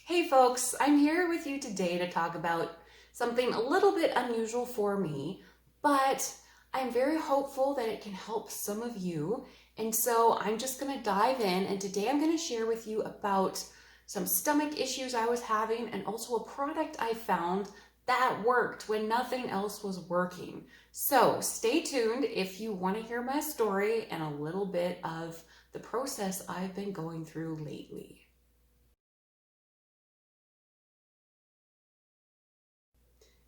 Hey folks, I'm here with you today to talk about something a little bit unusual for me, but I'm very hopeful that it can help some of you. And so I'm just going to dive in, and today I'm going to share with you about some stomach issues I was having and also a product I found that worked when nothing else was working. So stay tuned if you want to hear my story and a little bit of the process I've been going through lately.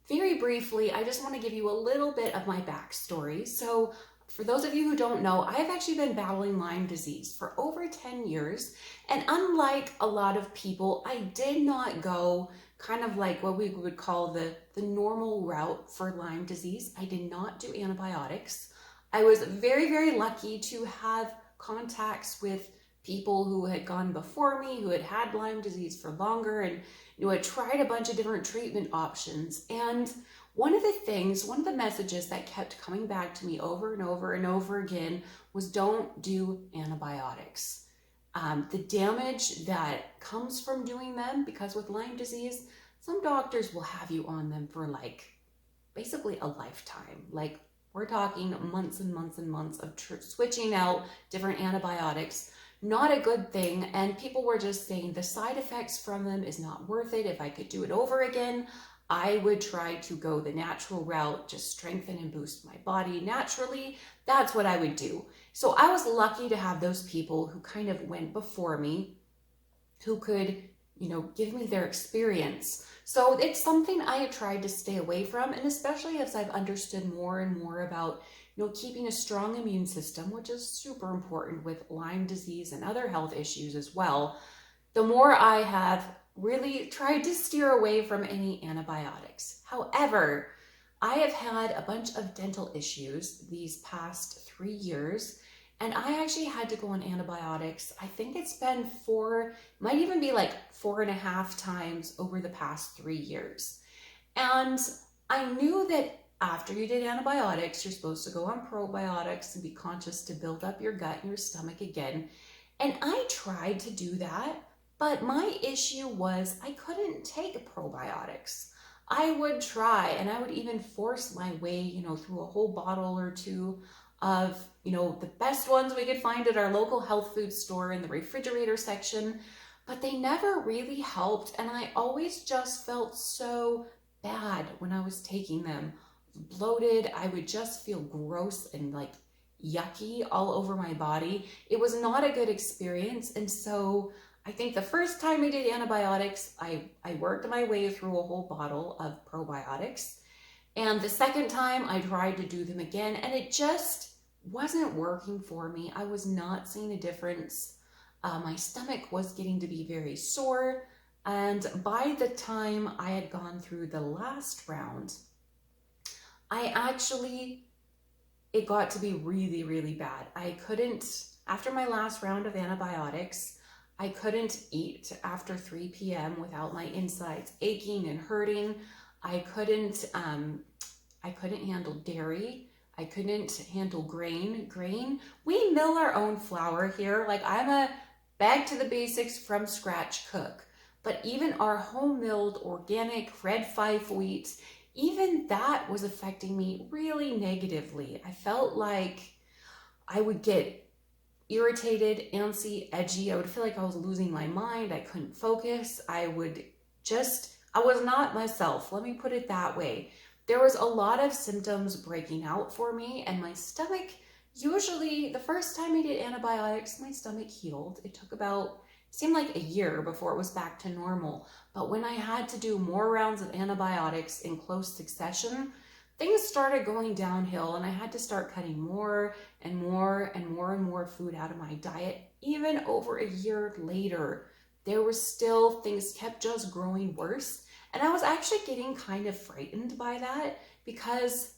Very briefly, I just want to give you a little bit of my backstory. So, for those of you who don't know, I've actually been battling Lyme disease for over 10 years. And unlike a lot of people, I did not go kind of like what we would call the normal route for Lyme disease. I did not do antibiotics. I was very, very lucky to have contacts with people who had gone before me, who had had Lyme disease for longer, and I tried a bunch of different treatment options. And one of the messages that kept coming back to me over and over and over again was don't do antibiotics. The damage that comes from doing them, because with Lyme disease, some doctors will have you on them for basically a lifetime. We're talking months and months and months of switching out different antibiotics. Not a good thing, and people were just saying the side effects from them is not worth it. If I could do it over again, I would try to go the natural route, just strengthen and boost my body naturally. That's what I would do. So I was lucky to have those people who kind of went before me, who could, give me their experience. So it's something I have tried to stay away from, and especially as I've understood more and more about keeping a strong immune system, which is super important with Lyme disease and other health issues as well, the more I have really tried to steer away from any antibiotics. However, I have had a bunch of dental issues these past 3 years, and I actually had to go on antibiotics. I think it's been might even be 4.5 times over the past 3 years. And I knew that after you did antibiotics, you're supposed to go on probiotics and be conscious to build up your gut and your stomach again. And I tried to do that, but my issue was I couldn't take probiotics. I would try, and I would even force my way, through a whole bottle or two of, the best ones we could find at our local health food store in the refrigerator section, but they never really helped. And I always just felt so bad when I was taking them. Bloated, I would just feel gross and yucky all over my body. It was not a good experience. And so I think the first time I did antibiotics, I worked my way through a whole bottle of probiotics. And the second time I tried to do them again, and it just wasn't working for me. I was not seeing a difference. My stomach was getting to be very sore. And by the time I had gone through the last round, it got to be really, really bad. After my last round of antibiotics, I couldn't eat after 3 p.m. without my insides aching and hurting. I couldn't handle dairy. I couldn't handle grain. We mill our own flour here. I'm a back to the basics from scratch cook. But even our home milled organic red 5 wheat, even that was affecting me really negatively. I felt like I would get irritated, antsy, edgy. I would feel like I was losing my mind. I couldn't focus. I was not myself. Let me put it that way. There was a lot of symptoms breaking out for me, and my stomach, usually the first time I did antibiotics, my stomach healed. It seemed like a year before it was back to normal. But when I had to do more rounds of antibiotics in close succession, things started going downhill, and I had to start cutting more and more and more and more food out of my diet. Even over a year later, there was still, things kept just growing worse. And I was actually getting kind of frightened by that, because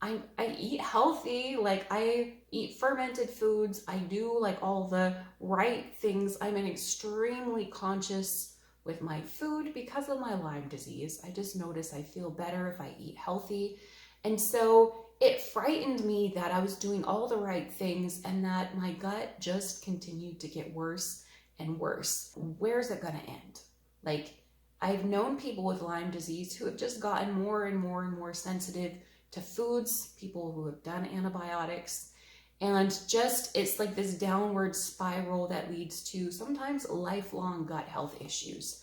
I eat healthy, I eat fermented foods, I do all the right things. I'm extremely conscious with my food because of my Lyme disease. I just notice I feel better if I eat healthy. And so it frightened me that I was doing all the right things and that my gut just continued to get worse and worse. Where's it gonna end? Like, I've known people with Lyme disease who have just gotten more and more and more sensitive to foods, people who have done antibiotics, and just it's like this downward spiral that leads to sometimes lifelong gut health issues.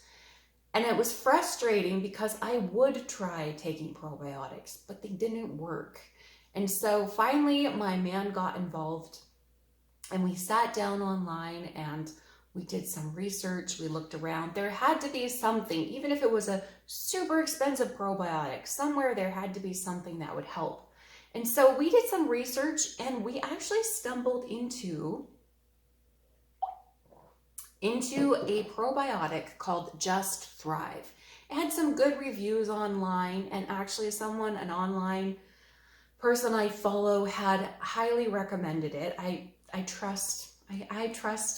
And it was frustrating because I would try taking probiotics, but they didn't work. And so finally, my man got involved and we sat down online and we did some research. We looked around. There had to be something, even if it was a super expensive probiotic, somewhere there had to be something that would help. And so we did some research and we actually stumbled into a probiotic called Just Thrive. It had some good reviews online, and actually an online person I follow had highly recommended it. I trust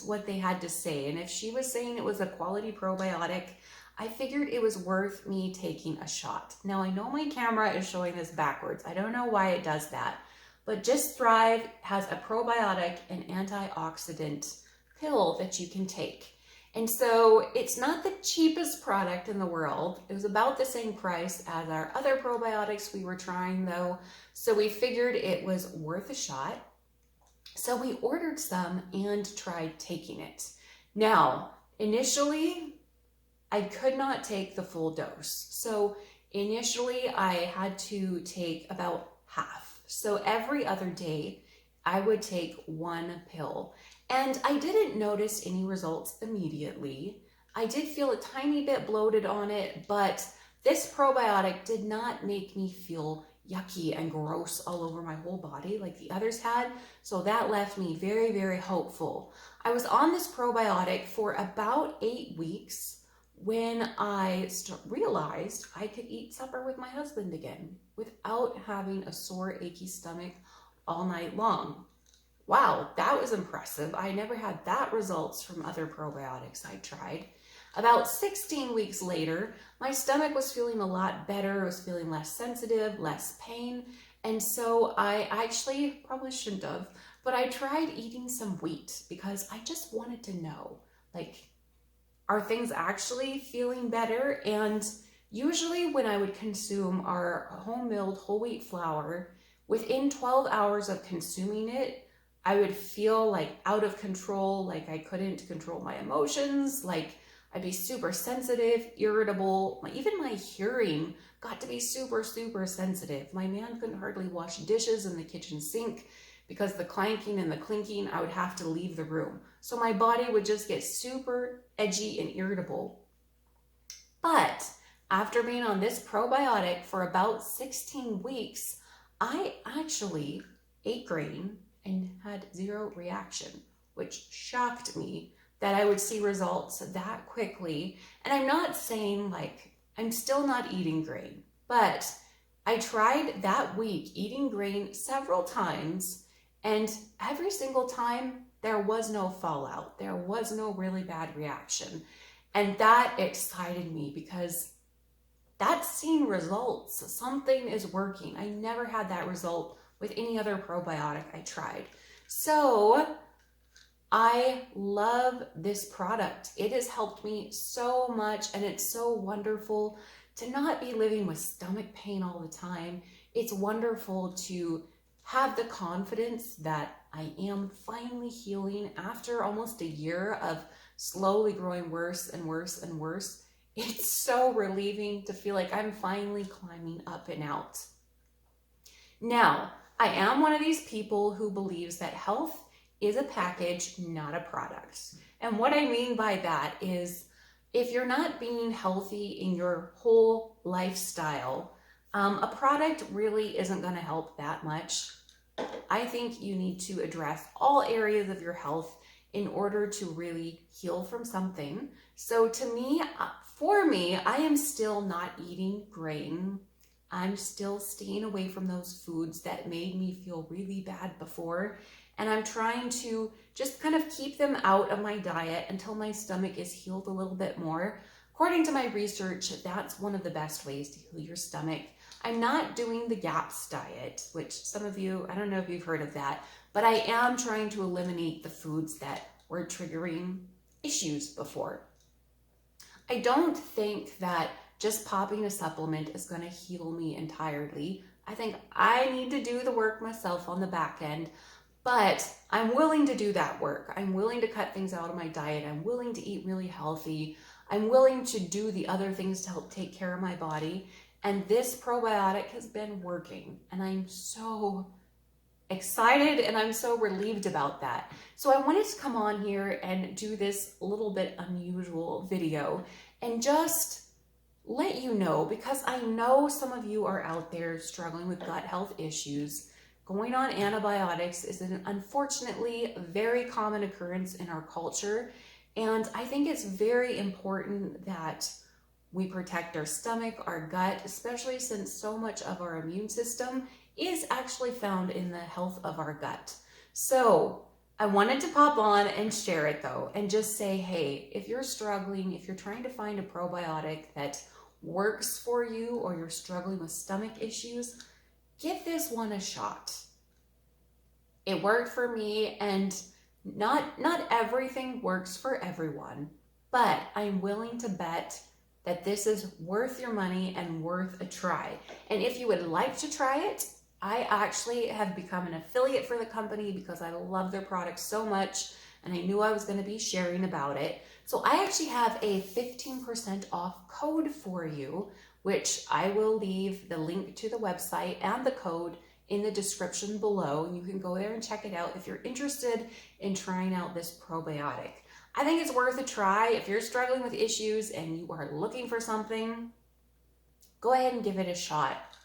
what they had to say, and if she was saying it was a quality probiotic, I figured it was worth me taking a shot. Now I know my camera is showing this backwards. I don't know why it does that, but Just Thrive has a probiotic and antioxidant pill that you can take. And so it's not the cheapest product in the world. It was about the same price as our other probiotics we were trying though. So we figured it was worth a shot. So we ordered some and tried taking it. Now, initially, I could not take the full dose. So initially I had to take about half. So every other day I would take one pill. And I didn't notice any results immediately. I did feel a tiny bit bloated on it, but this probiotic did not make me feel yucky and gross all over my whole body like the others had. So that left me very, very hopeful. I was on this probiotic for about 8 weeks when I realized I could eat supper with my husband again without having a sore, achy stomach all night long. Wow, that was impressive. I never had that results from other probiotics I tried. About 16 weeks later, my stomach was feeling a lot better. I was feeling less sensitive, less pain. And so I actually probably shouldn't have, but I tried eating some wheat because I just wanted to know, like, are things actually feeling better? And usually when I would consume our home milled whole wheat flour, within 12 hours of consuming it, I would feel like out of control, like I couldn't control my emotions, like I'd be super sensitive, irritable. Even my hearing got to be super, super sensitive. My man couldn't hardly wash dishes in the kitchen sink because the clanking and the clinking, I would have to leave the room. So my body would just get super edgy and irritable. But after being on this probiotic for about 16 weeks, I actually ate grain and had zero reaction, which shocked me that I would see results that quickly. And I'm not saying like, I'm still not eating grain, but I tried that week eating grain several times, and every single time there was no fallout. There was no really bad reaction. And that excited me because that's seeing results. Something is working. I never had that result with any other probiotic I tried. So I love this product. It has helped me so much, and it's so wonderful to not be living with stomach pain all the time. It's wonderful to have the confidence that I am finally healing after almost a year of slowly growing worse and worse and worse. It's so relieving to feel like I'm finally climbing up and out. Now, I am one of these people who believes that health is a package, not a product. And what I mean by that is if you're not being healthy in your whole lifestyle, a product really isn't going to help that much. I think you need to address all areas of your health in order to really heal from something. So to me, for me, I am still not eating grain. I'm still staying away from those foods that made me feel really bad before. And I'm trying to just kind of keep them out of my diet until my stomach is healed a little bit more. According to my research, that's one of the best ways to heal your stomach. I'm not doing the GAPS diet, which some of you, I don't know if you've heard of that, but I am trying to eliminate the foods that were triggering issues before. I don't think that just popping a supplement is going to heal me entirely. I think I need to do the work myself on the back end, but I'm willing to do that work. I'm willing to cut things out of my diet. I'm willing to eat really healthy. I'm willing to do the other things to help take care of my body. And this probiotic has been working, and I'm so excited and I'm so relieved about that. So I wanted to come on here and do this little bit unusual video and just let you know, because I know some of you are out there struggling with gut health issues. Going on antibiotics is an unfortunately very common occurrence in our culture, and I think it's very important that we protect our stomach, our gut, especially since so much of our immune system is actually found in the health of our gut. So I wanted to pop on and share it though, and just say, hey, if you're struggling, if you're trying to find a probiotic that works for you, or you're struggling with stomach issues, give this one a shot. It worked for me, and not everything works for everyone, but I'm willing to bet that this is worth your money and worth a try. And if you would like to try it, I actually have become an affiliate for the company because I love their products so much, and I knew I was going to be sharing about it. So I actually have a 15% off code for you, which I will leave the link to the website and the code in the description below. You can go there and check it out if you're interested in trying out this probiotic. I think it's worth a try. If you're struggling with issues and you are looking for something, go ahead and give it a shot.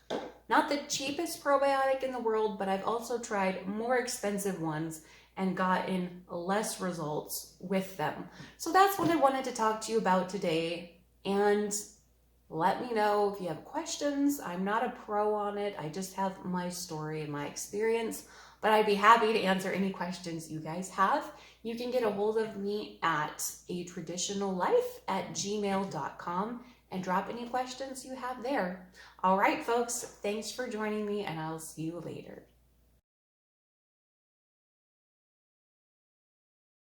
Not the cheapest probiotic in the world, but I've also tried more expensive ones and gotten less results with them. So that's what I wanted to talk to you about today. And let me know if you have questions. I'm not a pro on it. I just have my story and my experience, but I'd be happy to answer any questions you guys have. You can get a hold of me at atraditionallife@gmail.com and drop any questions you have there. All right, folks, thanks for joining me, and I'll see you later.